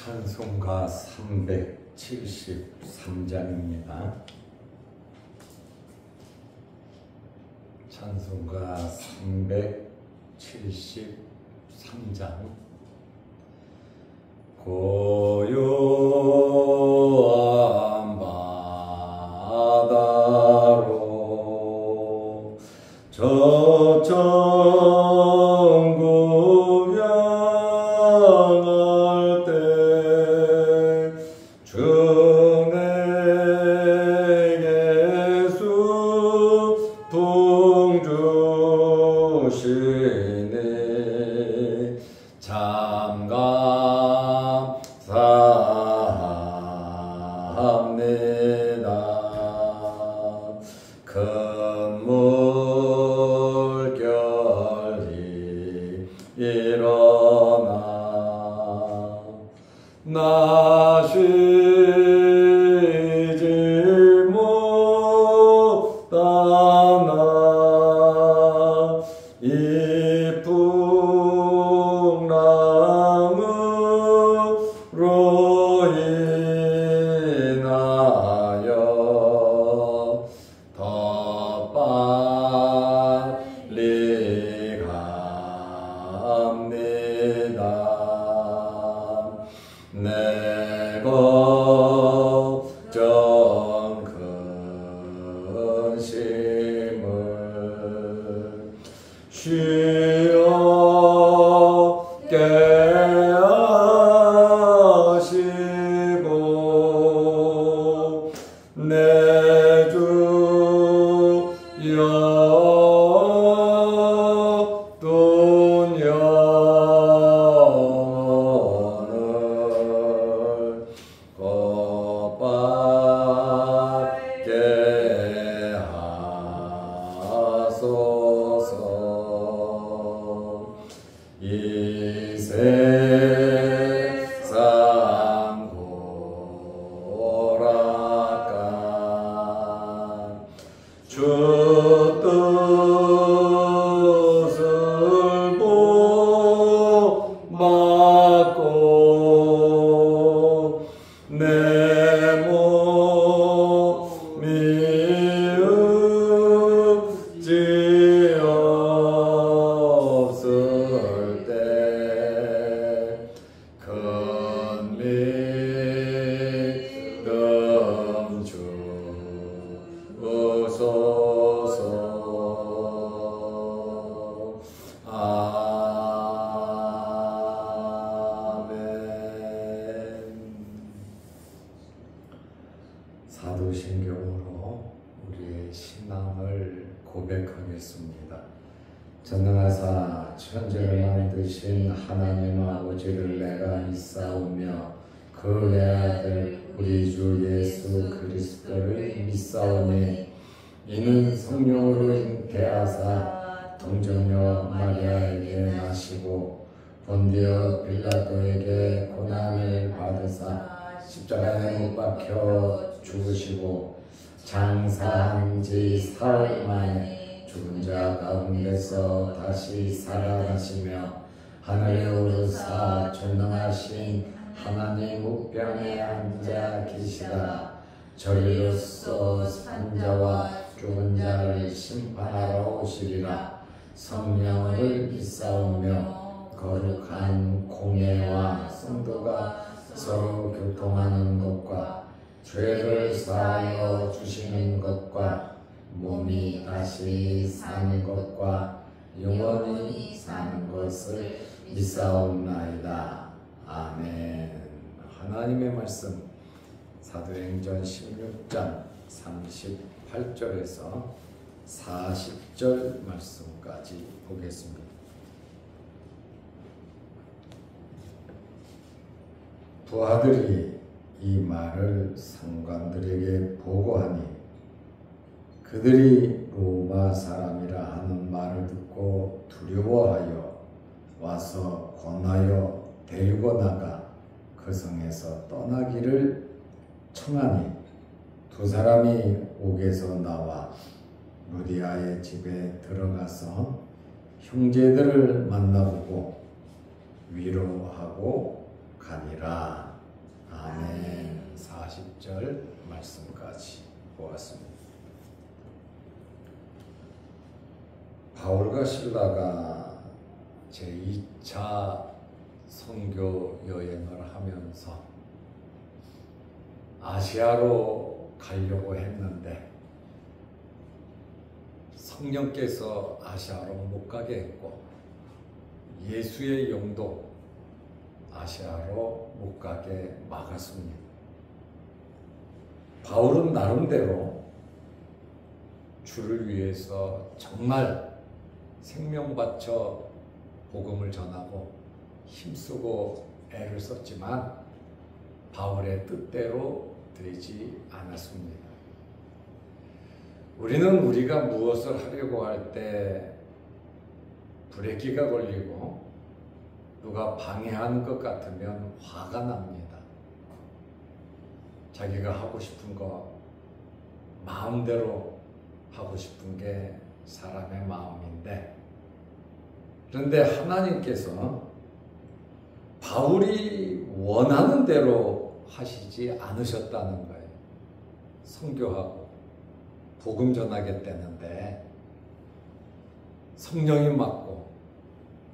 찬송가 373장입니다. 찬송가 373장. 고요한 바다로 저 천국 향할 때 주 내게 수풍 주시니 참 감사합니다. 큰 물결이 일어나 나 쉬지 못하나 이 풍랑으로 인하여 더 빨리 갑니다. 내 걱정 근심을 쉬었게 하시고 내 주여 돈 영혼을 곧받게 하소서. 이 세상 고락간 주 뜻을 못받고 내 몸이 의지 없을 때 큰 믿음 주소서. 아멘. 사도신경으로 우리의 신앙을 고백하겠습니다. 전능하사 천지를 만드신 하나님 아버지를 내가 믿사오며 그 외아들 우리 주 예수 그리스도를 믿사오니 이는 성령으로 잉태하사 동정녀 마리아에게 나시고 본디오 빌라도에게 고난을 받으사 십자가에 못 박혀 죽으시고 장사한 지 사흘 만에 죽은 자 가운데서 다시 살아나시며 하늘에 오르사 전능하신 하나님 우편에 앉아 계시다. 저리로서 산자와 죽은 자를 심판하러 오시리라. 성령을 믿사오며 거룩한 공예와 성도가 서로 교통하는 것과 죄를 사하여 주시는 것과 몸이 다시 사는 것과 영원히 사는 것을 믿사옵나이다. 아멘. 하나님의 말씀 사도행전 16장 38절에서 40절 말씀까지 보겠습니다. 부하들이 이 말을 상관들에게 보고하니 그들이 로마 사람이라 하는 말을 듣고 두려워하여 와서 권하여 데리고 나가 그 성에서 떠나기를 청하니 두 사람이 옥에서 나와 루디아의 집에 들어가서 형제들을 만나보고 위로하고 가니라. 아멘. 40절 말씀까지 보았습니다. 바울과 실라가 제2차 선교 여행을 하면서 아시아로 가려고 했는데 성령께서 아시아로 못 가게 했고 예수의 영도 아시아로 못 가게 막았습니다. 바울은 나름대로 주를 위해서 정말 생명 바쳐 복음을 전하고 힘쓰고 애를 썼지만 바울의 뜻대로 되지 않았습니다. 우리는 우리가 무엇을 하려고 할 때 브레이크가 걸리고 누가 방해하는 것 같으면 화가 납니다. 자기가 하고 싶은 거 마음대로 하고 싶은 게 사람의 마음인데, 그런데 하나님께서 바울이 원하는 대로 하시지 않으셨다는 거예요. 선교하고 복음 전하겠다는데 성령이 막고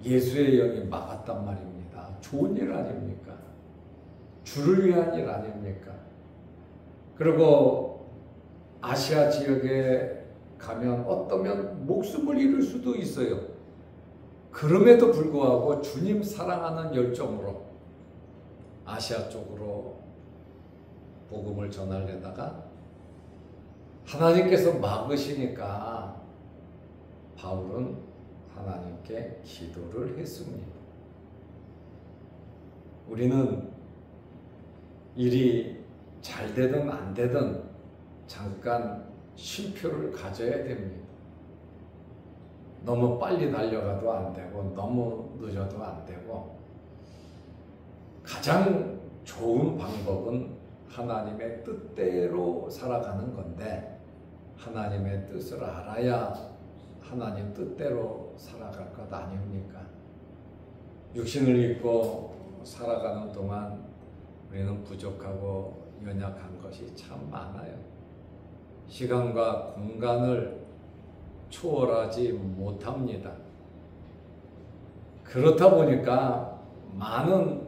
예수의 영이 막았단 말입니다. 좋은 일 아닙니까? 주를 위한 일 아닙니까? 그리고 아시아 지역에 가면 어떠면 목숨을 잃을 수도 있어요. 그럼에도 불구하고 주님 사랑하는 열정으로 아시아 쪽으로 복음을 전하려다가 하나님께서 막으시니까 바울은 하나님께 기도를 했습니다. 우리는 일이 잘 되든 안 되든 잠깐 쉼표를 가져야 됩니다. 너무 빨리 달려가도 안 되고 너무 늦어도 안 되고, 가장 좋은 방법은 하나님의 뜻대로 살아가는 건데 하나님의 뜻을 알아야 하나님 뜻대로 살아갈 것 아닙니까? 육신을 입고 살아가는 동안 우리는 부족하고 연약한 것이 참 많아요. 시간과 공간을 초월하지 못합니다. 그렇다 보니까 많은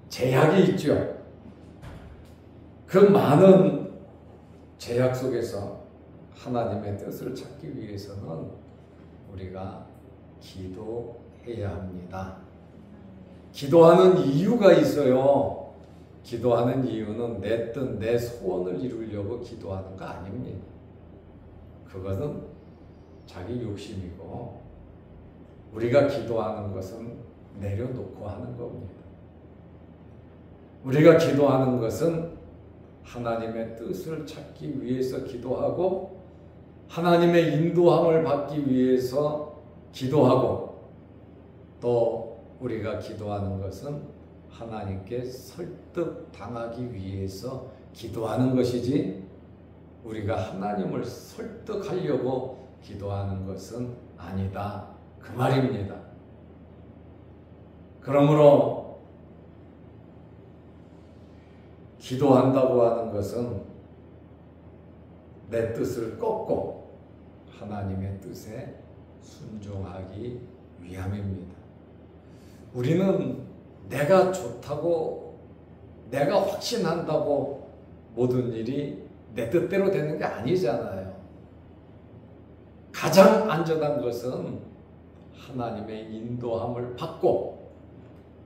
제약이 있죠. 그 많은 제약 속에서 하나님의 뜻을 찾기 위해서는 우리가 기도해야 합니다. 기도하는 이유가 있어요. 기도하는 이유는 내 뜻, 내 소원을 이루려고 기도하는 거 아닙니다. 그것은 자기 욕심이고, 우리가 기도하는 것은 내려놓고 하는 겁니다. 우리가 기도하는 것은 하나님의 뜻을 찾기 위해서 기도하고 하나님의 인도함을 받기 위해서 기도하고, 또 우리가 기도하는 것은 하나님께 설득당하기 위해서 기도하는 것이지 우리가 하나님을 설득하려고 기도하는 것은 아니다, 그 말입니다. 그러므로 기도한다고 하는 것은 내 뜻을 꺾고 하나님의 뜻에 순종하기 위함입니다. 우리는 내가 좋다고, 내가 확신한다고 모든 일이 내 뜻대로 되는 게 아니잖아요. 가장 안전한 것은 하나님의 인도함을 받고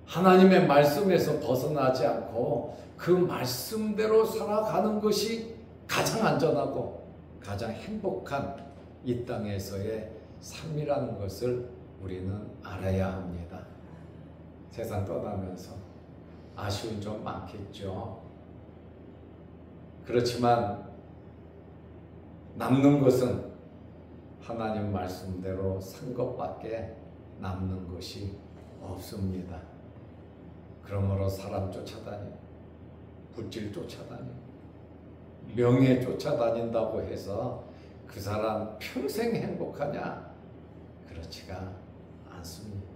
하나님의 말씀에서 벗어나지 않고 그 말씀대로 살아가는 것이 가장 안전하고 가장 행복한 이 땅에서의 삶이라는 것을 우리는 알아야 합니다. 세상 떠나면서 아쉬운 점 많겠죠. 그렇지만 남는 것은 하나님 말씀대로 산 것밖에 남는 것이 없습니다. 그러므로 사람 쫓아다니고 물질 쫓아다니고 명예 쫓아다닌다고 해서 그 사람 평생 행복하냐? 그렇지가 않습니다.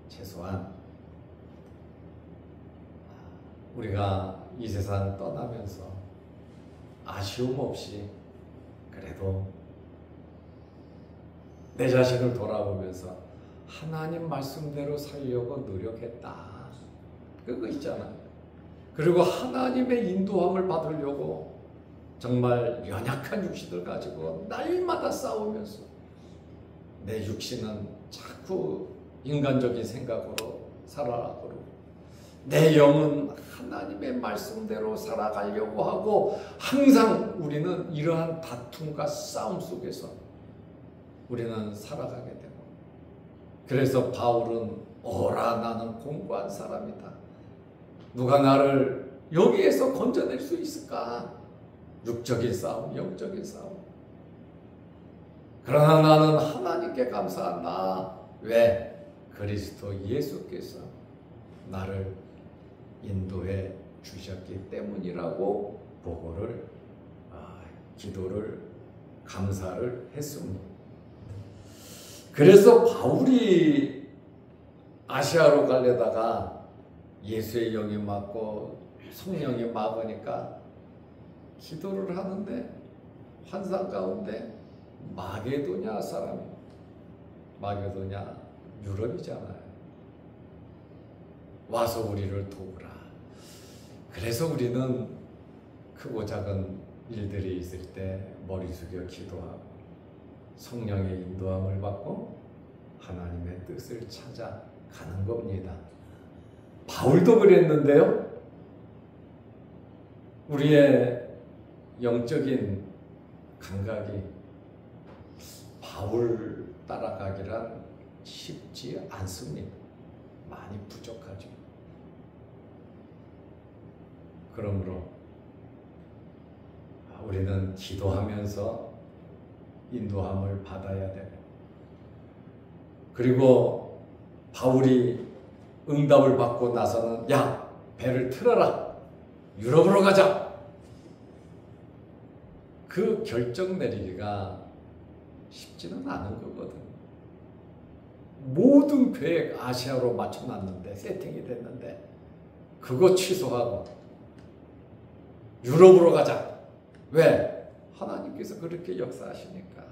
최소한 우리가 이 세상 떠나면서 아쉬움 없이 그래도 내 자신을 돌아보면서 하나님 말씀대로 살려고 노력했다. 그거 있잖아요. 그리고 하나님의 인도함을 받으려고 정말 연약한 육신을 가지고 날마다 싸우면서 내 육신은 자꾸 인간적인 생각으로 살아가고 내 영은 하나님의 말씀대로 살아가려고 하고 항상 우리는 이러한 다툼과 싸움 속에서 우리는 살아가게 되고 그래서 바울은 어라 나는 공고한 사람이다. 누가 나를 여기에서 건져낼 수 있을까? 육적인 싸움, 영적인 싸움. 그러나 나는 하나님께 감사한다. 왜? 그리스도 예수께서 나를 인도해 주셨기 때문이라고 보고를 기도를 감사를 했습니다. 그래서 바울이 아시아로 가려다가 예수의 영이 맞고 성령이 막으니까 기도를 하는데 환상 가운데 마게도냐 사람이 마게도냐 유럽이잖아요. 와서 우리를 도우라. 그래서 우리는 크고 작은 일들이 있을 때 머리 숙여 기도하고 성령의 인도함을 받고 하나님의 뜻을 찾아가는 겁니다. 바울도 그랬는데요. 우리의 영적인 감각이 바울 따라가기란 쉽지 않습니다. 많이 부족하죠. 그러므로 우리는 기도하면서 인도함을 받아야 되고 그리고 바울이 응답을 받고 나서는 야 배를 틀어라 유럽으로 가자 그 결정 내리기가 쉽지는 않은 거거든. 모든 계획 아시아로 맞춰놨는데 세팅이 됐는데 그거 취소하고 유럽으로 가자. 왜? 하나님께서 그렇게 역사하시니까.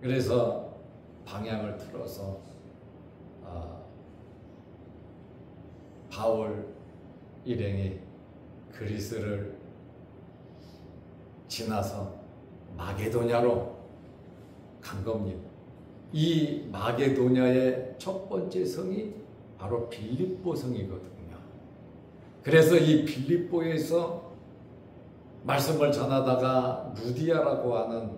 그래서 방향을 틀어서 바울 일행이 그리스를 지나서 마게도냐로 간 겁니다. 이 마게도냐의 첫 번째 성이 바로 빌립보 성이거든요. 그래서 이 빌립보에서 말씀을 전하다가 루디아라고 하는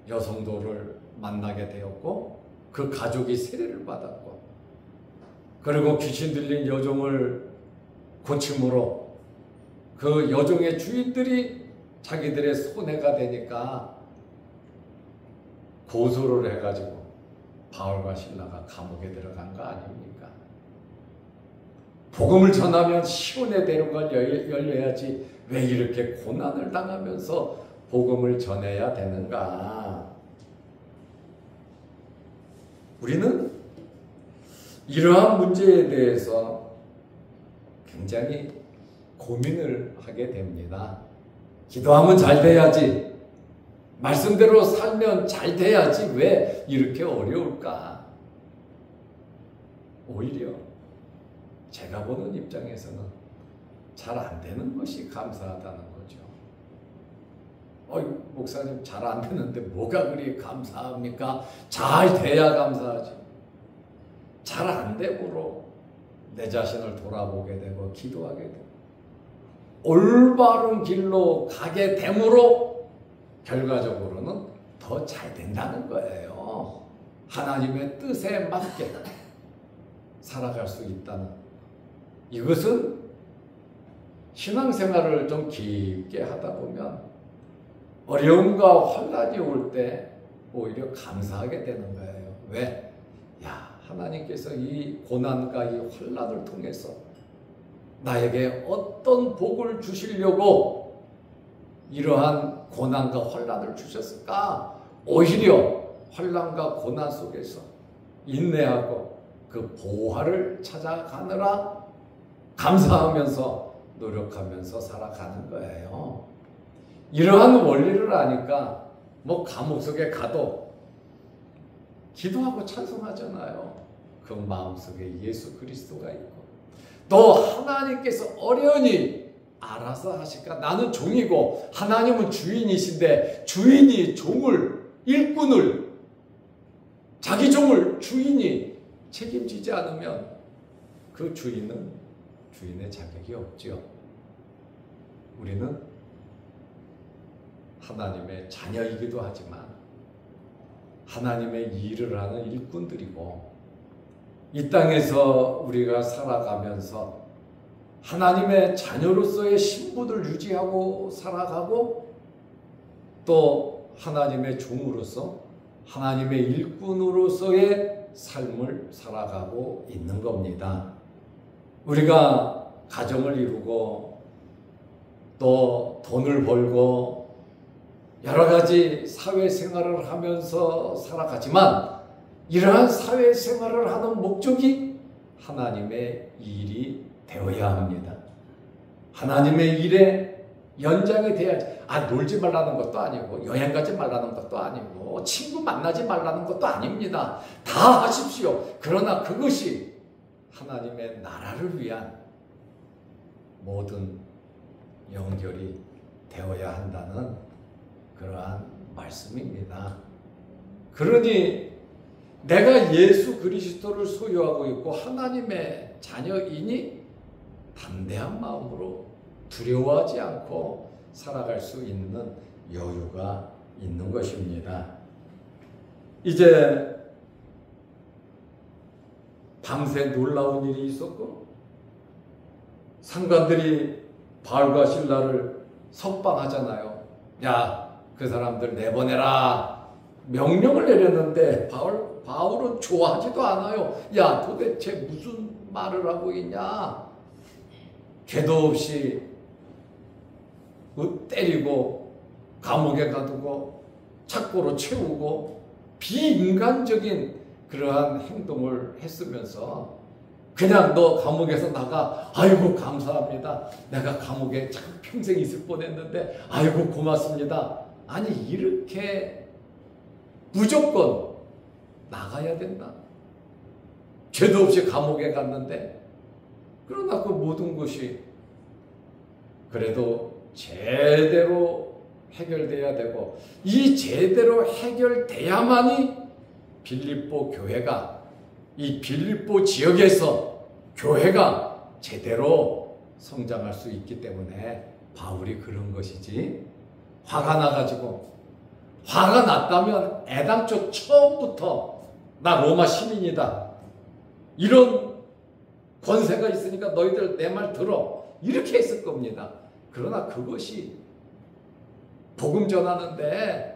여성도를 만나게 되었고 그 가족이 세례를 받았고 그리고 귀신 들린 여종을 고침으로 그 여종의 주인들이 자기들의 손해가 되니까 고소를 해가지고 바울과 실라가 감옥에 들어간 거 아닙니까? 복음을 전하면 시온의 대로가 열려야지 왜 이렇게 고난을 당하면서 복음을 전해야 되는가? 우리는 이러한 문제에 대해서 굉장히 고민을 하게 됩니다. 기도하면 잘 돼야지. 말씀대로 살면 잘 돼야지. 왜 이렇게 어려울까? 오히려 제가 보는 입장에서는 잘 안 되는 것이 감사하다는 거죠. 목사님 잘 안 되는데 뭐가 그리 감사합니까? 잘 돼야 감사하지. 잘 안 되므로 내 자신을 돌아보게 되고 기도하게 되고 올바른 길로 가게 되므로 결과적으로는 더 잘 된다는 거예요. 하나님의 뜻에 맞게 살아갈 수 있다는 이것은 신앙생활을 좀 깊게 하다 보면 어려움과 환난이 올 때 오히려 감사하게 되는 거예요. 왜? 하나님께서 이 고난과 이 환난을 통해서 나에게 어떤 복을 주시려고 이러한 고난과 환난을 주셨을까? 오히려 환난과 고난 속에서 인내하고 그 보화를 찾아가느라 감사하면서 노력하면서 살아가는 거예요. 이러한 원리를 아니까 뭐 감옥 속에 가도 기도하고 찬송하잖아요. 그 마음속에 예수 그리스도가 있고 또 하나님께서 어련히 알아서 하실까? 나는 종이고 하나님은 주인이신데 주인이 종을, 일꾼을, 자기 종을 주인이 책임지지 않으면 그 주인은 주인의 자격이 없죠. 우리는 하나님의 자녀이기도 하지만 하나님의 일을 하는 일꾼들이고 이 땅에서 우리가 살아가면서 하나님의 자녀로서의 신분을 유지하고 살아가고 또 하나님의 종으로서 하나님의 일꾼으로서의 삶을 살아가고 있는 겁니다. 우리가 가정을 이루고 또 돈을 벌고 여러 가지 사회생활을 하면서 살아가지만 이러한 사회생활을 하는 목적이 하나님의 일이 되어야 합니다. 하나님의 일에 연장이 돼야지. 놀지 말라는 것도 아니고 여행 가지 말라는 것도 아니고 친구 만나지 말라는 것도 아닙니다. 다 하십시오. 그러나 그것이 하나님의 나라를 위한 모든 연결이 되어야 한다는 그러한 말씀입니다. 그러니 내가 예수 그리스도를 소유하고 있고 하나님의 자녀이니 담대한 마음으로 두려워하지 않고 살아갈 수 있는 여유가 있는 것입니다. 이제 밤새 놀라운 일이 있었고 상관들이 바울과 실라를 석방하잖아요. 야, 그 사람들 내보내라 명령을 내렸는데 바울은 좋아하지도 않아요. 야, 도대체 무슨 말을 하고 있냐? 죄도 없이 때리고 감옥에 가두고 착고로 채우고 비인간적인 그러한 행동을 했으면서 그냥 너 감옥에서 나가. 아이고 감사합니다. 내가 감옥에 참 평생 있을 뻔했는데 아이고 고맙습니다. 아니 이렇게 무조건 나가야 된다. 죄도 없이 감옥에 갔는데 그러나 그 모든 것이 그래도 제대로 해결돼야 되고 이 제대로 해결돼야만이 빌립보 교회가 이 빌립보 지역에서 교회가 제대로 성장할 수 있기 때문에 바울이 그런 것이지 화가 나가지고 화가 났다면 애당초 처음부터 나 로마 시민이다 이런 권세가 있으니까 너희들 내 말 들어 이렇게 했을 겁니다. 그러나 그것이 복음 전하는데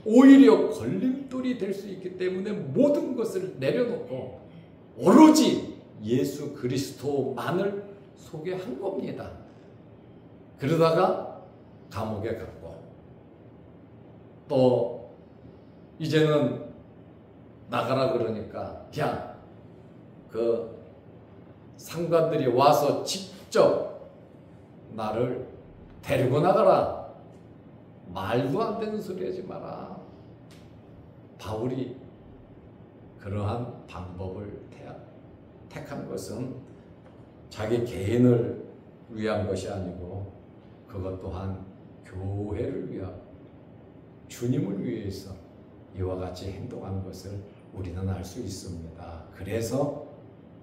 오히려 걸림돌이 될 수 있기 때문에 모든 것을 내려놓고 오로지 예수 그리스도만을 소개한 겁니다. 그러다가 감옥에 갔고 또 이제는 나가라 그러니까 그냥 그 상관들이 와서 직접 나를 데리고 나가라. 말도 안 되는 소리 하지 마라. 바울이 그러한 방법을 택한 것은 자기 개인을 위한 것이 아니고 그것 또한 교회를 위하고 주님을 위해서 이와 같이 행동한 것을 우리는 알 수 있습니다. 그래서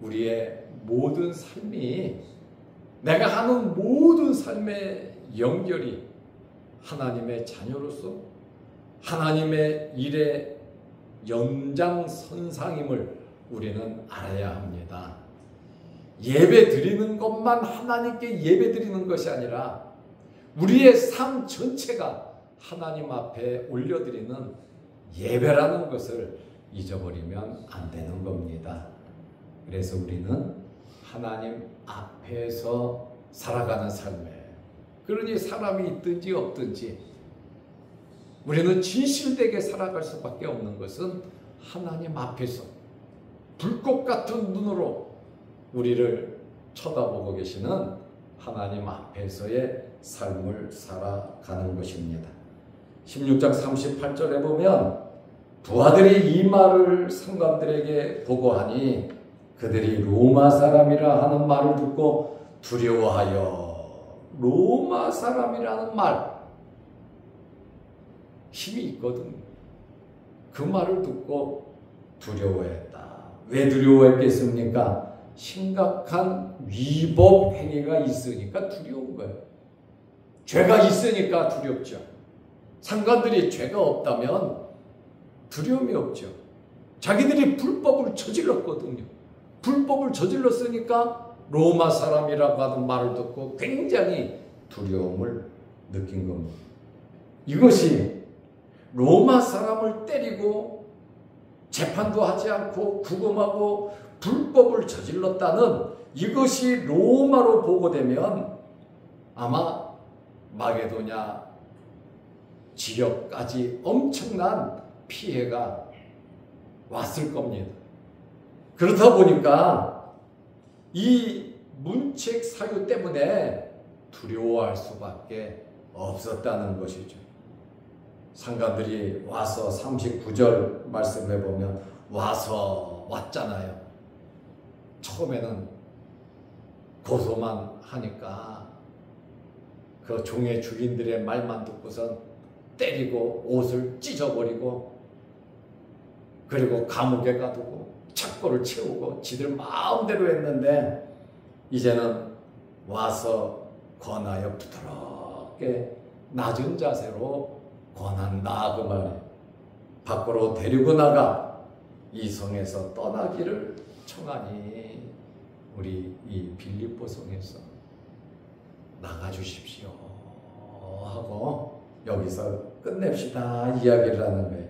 우리의 모든 삶이 내가 하는 모든 삶의 연결이 하나님의 자녀로서 하나님의 일의 연장선상임을 우리는 알아야 합니다. 예배 드리는 것만 하나님께 예배 드리는 것이 아니라 우리의 삶 전체가 하나님 앞에 올려드리는 예배라는 것을 잊어버리면 안 되는 겁니다. 그래서 우리는 하나님 앞에서 살아가는 삶에 그러니 사람이 있든지 없든지 우리는 진실되게 살아갈 수밖에 없는 것은 하나님 앞에서 불꽃 같은 눈으로 우리를 쳐다보고 계시는 하나님 앞에서의 삶을 살아가는 것입니다. 16장 38절에 보면 부하들이 이 말을 상관들에게 보고하니 그들이 로마 사람이라 하는 말을 듣고 두려워하여. 로마 사람이라는 말, 힘이 있거든. 그 말을 듣고 두려워했다. 왜 두려워했겠습니까? 심각한 위법 행위가 있으니까 두려운 거예요. 죄가 있으니까 두렵죠. 상관들이 죄가 없다면 두려움이 없죠. 자기들이 불법을 저질렀거든요. 불법을 저질렀으니까 로마 사람이라고 하는 말을 듣고 굉장히 두려움을 느낀 겁니다. 이것이 로마 사람을 때리고 재판도 하지 않고 구금하고 불법을 저질렀다는 이것이 로마로 보고되면 아마 마게도냐 지역까지 엄청난 피해가 왔을 겁니다. 그렇다 보니까 이 문책 사유 때문에 두려워할 수밖에 없었다는 것이죠. 상관들이 와서 39절 말씀해 보면 와서 왔잖아요. 처음에는 고소만 하니까 그 종의 주인들의 말만 듣고선 때리고 옷을 찢어버리고 그리고 감옥에 가두고 착고를 채우고 지들 마음대로 했는데 이제는 와서 권하여 부드럽게 낮은 자세로 권한다 그 말이에요. 밖으로 데리고 나가 이 성에서 떠나기를 청하니 우리 이 빌립보 성에서 나가주십시오 하고 여기서 끝냅시다 이야기를 하는 거예요.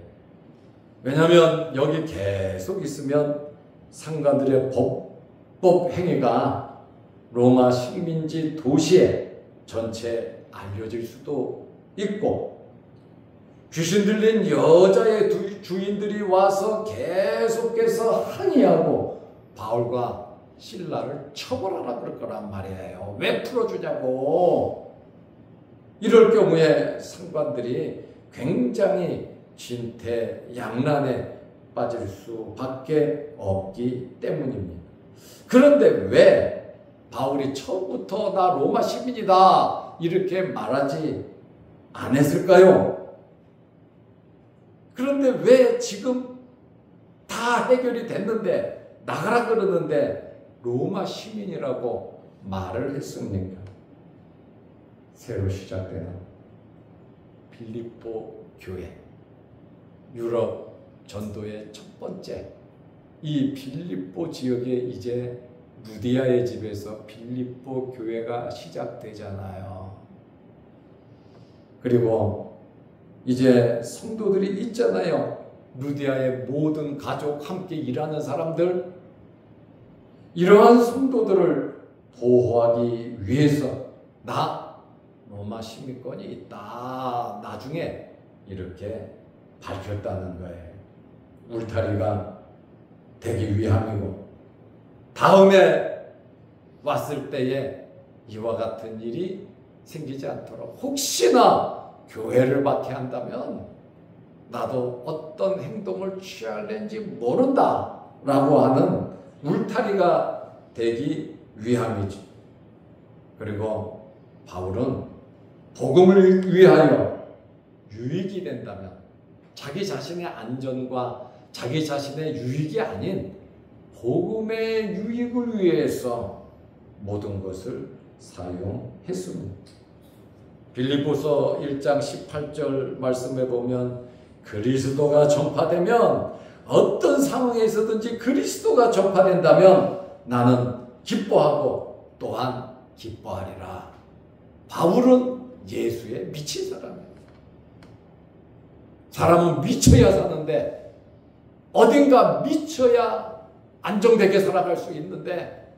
왜냐하면 여기 계속 있으면 상관들의 법법 행위가 로마 식민지 도시에 전체 알려질 수도 있고 귀신 들린 여자의 주인들이 와서 계속해서 항의하고 바울과 실라를 처벌하라 그럴 거란 말이에요. 왜 풀어주냐고. 이럴 경우에 상관들이 굉장히 진퇴양난에 빠질 수밖에 없기 때문입니다. 그런데 왜 바울이 처음부터 나 로마 시민이다 이렇게 말하지 않았을까요? 그런데 왜 지금 다 해결이 됐는데 나가라 그러는데 로마 시민이라고 말을 했습니까? 새로 시작되는 빌립보 교회, 유럽 전도의 첫 번째 이 빌립보 지역에 이제 루디아의 집에서 빌립보 교회가 시작되잖아요. 그리고 이제 성도들이 있잖아요. 루디아의 모든 가족 함께 일하는 사람들, 이러한 성도들을 보호하기 위해서 나 로마 시민권이 있다 나중에 이렇게 밝혔다는 거예요. 울타리가 되기 위함이고 다음에 왔을 때에 이와 같은 일이 생기지 않도록 혹시나 교회를 박해한다면 나도 어떤 행동을 취할는지 모른다 라고 하는 울타리가 되기 위함이지. 그리고 바울은 복음을 위하여 유익이 된다면 자기 자신의 안전과 자기 자신의 유익이 아닌 복음의 유익을 위해서 모든 것을 사용했습니다. 빌립보서 1장 18절 말씀에 보면 그리스도가 전파되면 어떤 상황에서든지 그리스도가 전파된다면 나는 기뻐하고 또한 기뻐하리라. 바울은 예수에 미친 사람이에요. 사람은 미쳐야 사는데 어딘가 미쳐야 안정되게 살아갈 수 있는데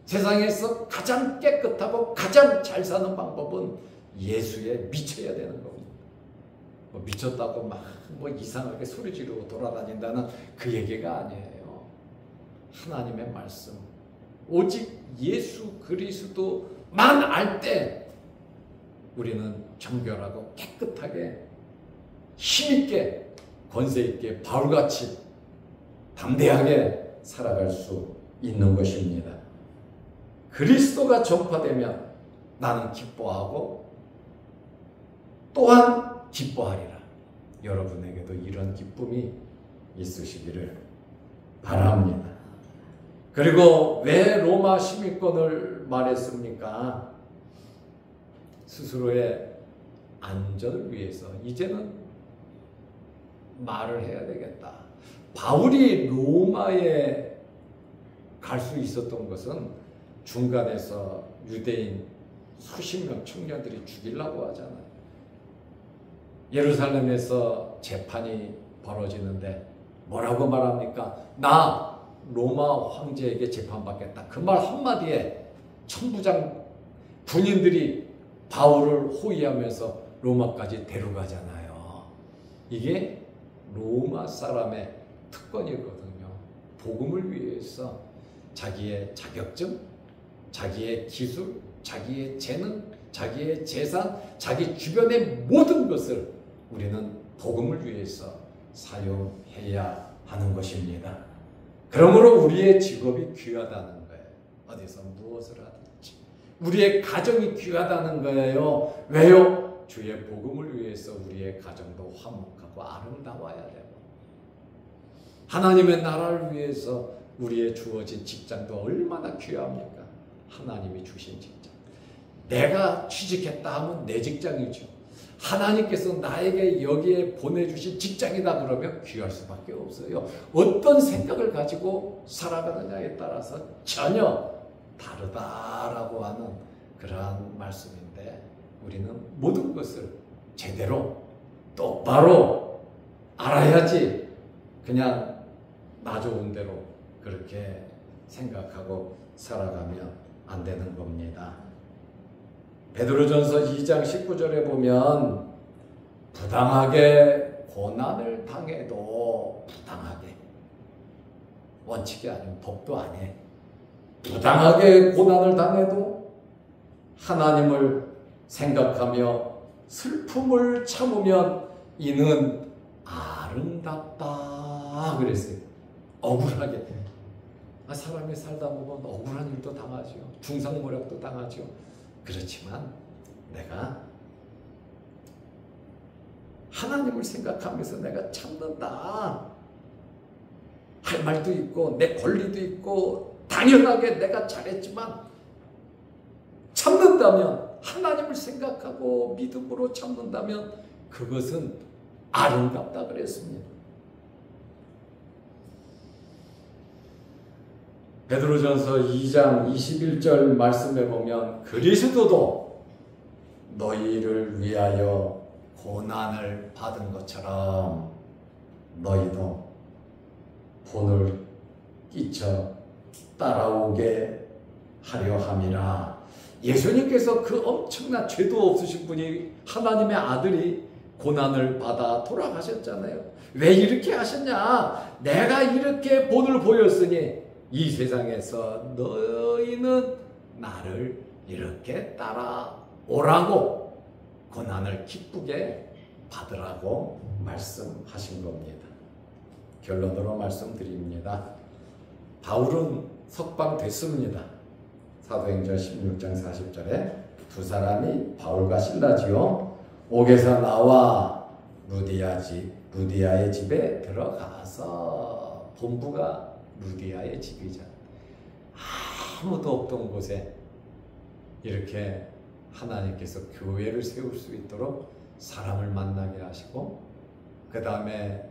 세상에서 가장 깨끗하고 가장 잘 사는 방법은 예수에 미쳐야 되는 겁니다. 뭐 미쳤다고 막 이상하게 소리 지르고 돌아다닌다는 그 얘기가 아니에요. 하나님의 말씀, 오직 예수 그리스도만 알 때 우리는 정결하고 깨끗하게 힘있게 권세있게 바울같이 담대하게 살아갈 수 있는 것입니다. 그리스도가 전파되면 나는 기뻐하고 또한 기뻐하리라. 여러분에게도 이런 기쁨이 있으시기를 바랍니다. 그리고 왜 로마 시민권을 말했습니까? 스스로의 안전을 위해서 이제는 말을 해야 되겠다. 바울이 로마에 갈 수 있었던 것은 중간에서 유대인 수십 명 청년들이 죽이려고 하잖아요. 예루살렘에서 재판이 벌어지는데 뭐라고 말합니까? 나 로마 황제에게 재판받겠다. 그 말 한마디에 천부장 군인들이 바울을 호위하면서 로마까지 데려가잖아요. 이게 로마 사람의 특권이거든요. 복음을 위해서 자기의 자격증, 자기의 기술, 자기의 재능, 자기의 재산, 자기 주변의 모든 것을 우리는 복음을 위해서 사용해야 하는 것입니다. 그러므로 우리의 직업이 귀하다는 거예요. 어디서 무엇을 하든지. 우리의 가정이 귀하다는 거예요. 왜요? 주의 복음을 위해서 우리의 가정도 화목하고 아름다워야 되고, 하나님의 나라를 위해서 우리의 주어진 직장도 얼마나 귀합니까? 하나님이 주신 직장. 내가 취직했다 하면 내 직장이죠. 하나님께서 나에게 여기에 보내주신 직장이다 그러면 귀할 수밖에 없어요. 어떤 생각을 가지고 살아가느냐에 따라서 전혀 다르다라고 하는 그러한 말씀인데, 우리는 모든 것을 제대로 똑바로 알아야지 그냥 나 좋은 대로 그렇게 생각하고 살아가면 안 되는 겁니다. 베드로전서 2장 19절에 보면 부당하게 고난을 당해도, 부당하게, 원칙이 아니면 법도 아니에요. 부당하게 고난을 당해도 하나님을 생각하며 슬픔을 참으면 이는 아름답다 그랬어요. 억울하게. 사람이 살다 보면 억울한 일도 당하죠. 중상모략도 당하죠. 그렇지만 내가 하나님을 생각하면서 내가 참는다. 할 말도 있고 내 권리도 있고 당연하게 내가 잘했지만 참는다면, 하나님을 생각하고 믿음으로 참는다면 그것은 아름답다 그랬습니다. 베드로전서 2장 21절 말씀에 보면 그리스도도 너희를 위하여 고난을 받은 것처럼 너희도 본을 끼쳐 따라오게 하려 함이라. 예수님께서 그 엄청난 죄도 없으신 분이, 하나님의 아들이 고난을 받아 돌아가셨잖아요. 왜 이렇게 하셨냐? 내가 이렇게 본을 보였으니 이 세상에서 너희는 나를 이렇게 따라오라고, 고난을 기쁘게 받으라고 말씀하신 겁니다. 결론으로 말씀드립니다. 바울은 석방됐습니다. 사도행전 16장 40절에 두 사람이 바울과 실라지요 옥에서 나와 루디아의 집에 들어가서, 본부가 루디아의 집이잖아. 아무도 없던 곳에 이렇게 하나님께서 교회를 세울 수 있도록 사람을 만나게 하시고, 그 다음에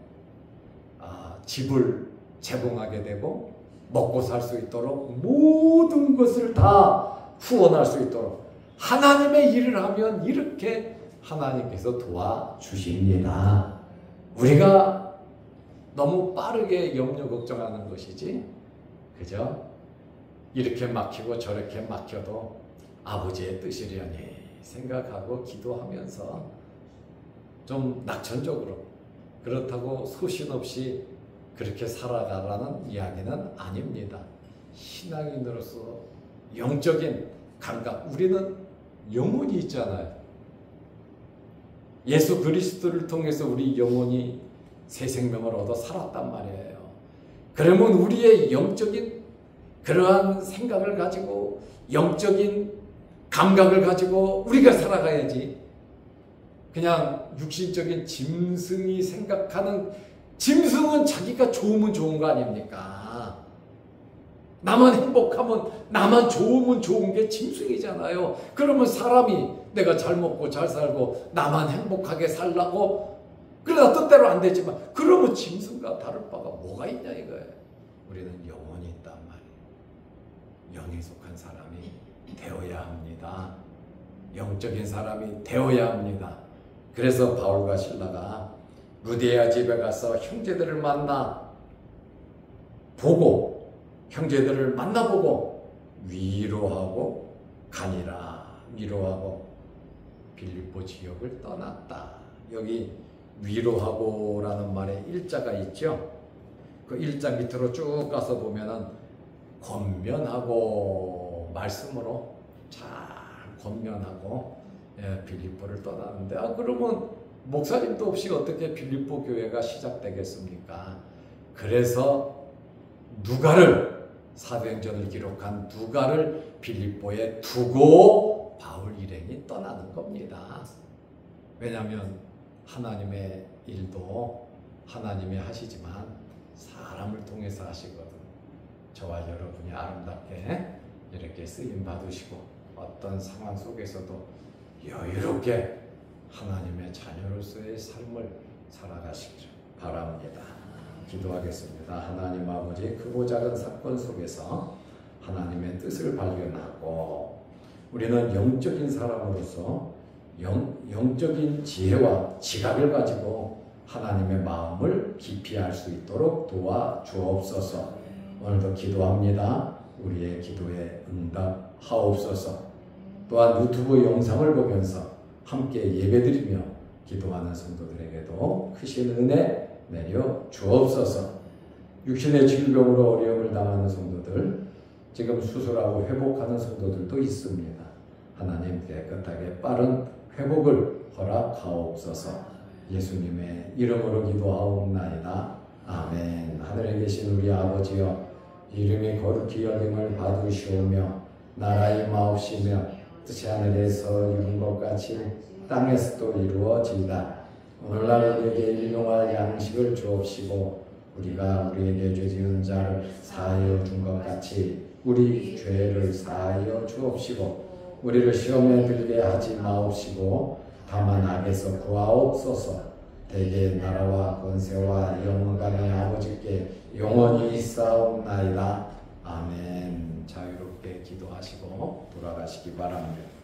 집을 제공하게 되고, 먹고 살 수 있도록 모든 것을 다 후원할 수 있도록 하나님의 일을 하면 이렇게 하나님께서 도와주십니다. 우리가 너무 빠르게 염려 걱정하는 것이지, 그죠? 이렇게 막히고 저렇게 막혀도 아버지의 뜻이려니 생각하고 기도하면서 좀 낙천적으로, 그렇다고 소신 없이 그렇게 살아가라는 이야기는 아닙니다. 신앙인으로서 영적인 감각, 우리는 영혼이 있잖아요. 예수 그리스도를 통해서 우리 영혼이 새 생명을 얻어 살았단 말이에요. 그러면 우리의 영적인 그러한 생각을 가지고 영적인 감각을 가지고 우리가 살아가야지. 그냥 육신적인 짐승이 생각하는, 짐승은 자기가 좋으면 좋은 거 아닙니까? 나만 행복하면, 나만 좋으면 좋은 게 짐승이잖아요. 그러면 사람이 내가 잘 먹고 잘 살고 나만 행복하게 살라고, 그러다 뜻대로 안 되지만, 그러면 짐승과 다를 바가 뭐가 있냐 이거예요. 우리는 영혼이 있단 말이에요. 영에 속한 사람이 되어야 합니다. 영적인 사람이 되어야 합니다. 그래서 바울과 실라가 루디아 집에 가서 형제들을 만나보고, 형제들을 만나보고 위로하고 가니라. 위로하고 빌립보 지역을 떠났다. 여기 위로하고라는 말에 일자가 있죠. 그 일자 밑으로 쭉 가서 보면은 권면하고 말씀으로 잘 권면하고 빌립보를 떠나는데, 그러면 목사님도 없이 어떻게 빌립보 교회가 시작되겠습니까? 그래서 누가를, 사도행전을 기록한 누가를 빌립보에 두고 바울 일행이 떠나는 겁니다. 왜냐하면 하나님의 일도 하나님이 하시지만 사람을 통해서 하시거든. 저와 여러분이 아름답게 이렇게 쓰임 받으시고 어떤 상황 속에서도 여유롭게 하나님의 자녀로서의 삶을 살아가시기를 바랍니다. 기도하겠습니다. 하나님 아버지, 크고 작은 사건 속에서 하나님의 뜻을 발견하고 우리는 영적인 사람으로서 영적인 지혜와 지각을 가지고 하나님의 마음을 깊이 알 수 있도록 도와주옵소서. 오늘도 기도합니다. 우리의 기도에 응답하옵소서. 또한 유튜브 영상을 보면서 함께 예배드리며 기도하는 성도들에게도 크신 은혜 내려 주옵소서. 육신의 질병으로 어려움을 당하는 성도들, 지금 수술하고 회복하는 성도들도 있습니다. 하나님 깨끗하게 빠른 회복을 허락하옵소서. 예수님의 이름으로 기도하옵나이다. 아멘. 하늘에 계신 우리 아버지여, 이름이 거룩히 여김을 받으시오며 나라의 마옵시며 뜻이 하늘에서 이룬 것 같이 땅에서도 이루어지이다. 오늘날 우리에게 일용할 양식을 주옵시고 우리가 우리에게 죄 지은 자를 사하여 준 것 같이 우리 죄를 사하여 주옵시고 우리를 시험에 들게 하지 마옵시고 다만 악에서 구하옵소서. 대개 나라와 권세와 영광의 아버지께 영원히 있사옵나이다. 아멘. 자유롭게 기도하시고 돌아가시기 바랍니다.